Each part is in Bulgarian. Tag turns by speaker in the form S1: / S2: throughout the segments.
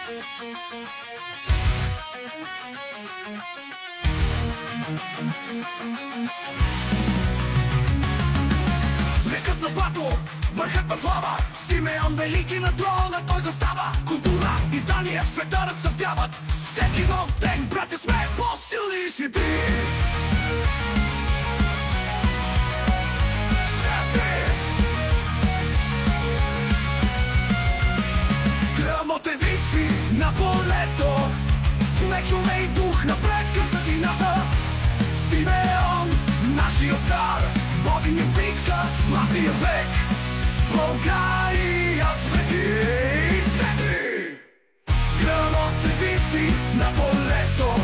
S1: Векът на злато, върхът на слава, Симеон Велики на трона той застава. Култура, издания в света разсъвдяват. Всеки нов ден, братя, сме по-силни и свети. С гръмотевици на полето, с мечове и дух напред към светлината. Симеон, нашия цар, води ни битка с златния век. България свети и свети. С гръмотевици на полето,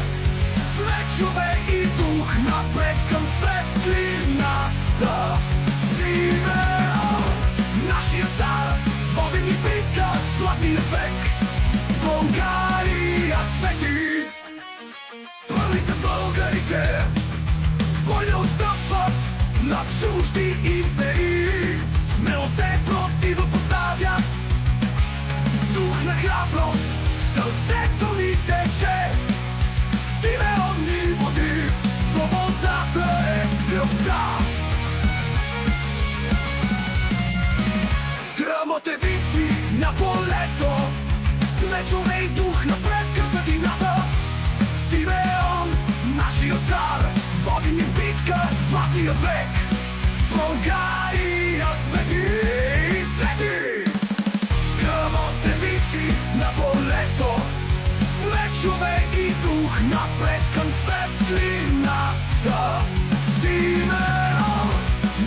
S1: с мечове и дух напред към светлината. Симеон, нашия цар, води ни битка с златния век. България свети. Първи са българите, в бой не отстъпват на чужди идеи. Смело се противопоставят, дух на храброст, сърцето ни тече. Симеон ни води, свободата е в кръвта. С гръмотевици на полето, с мечове и дух напред към светлината. Симеон, нашия цар, води ни битка с златния век. България свети и свети. Гръмотевици на полето, с мечове и дух напред към светлината. Симеон,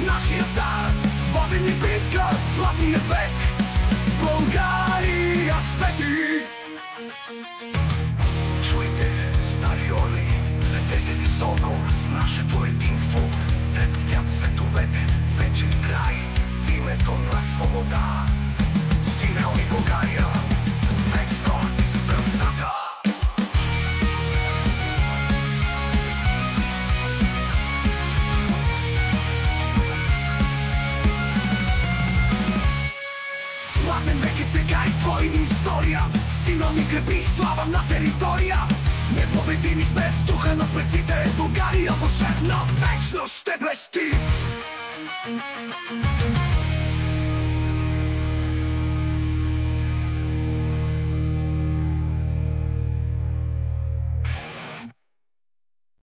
S1: нашия цар, води ни битка с златния век. България свети. Чуйте, стари орли, летете високо с нашето единство. Трептят световете, вечен край в името на свобода. Симеон и България, вечно в сърцата. Златен век е сега и твоя история. Симеон ни крепи слава на територия. Непобедими сме с духа на предците. България вълшебна вечно ще блести.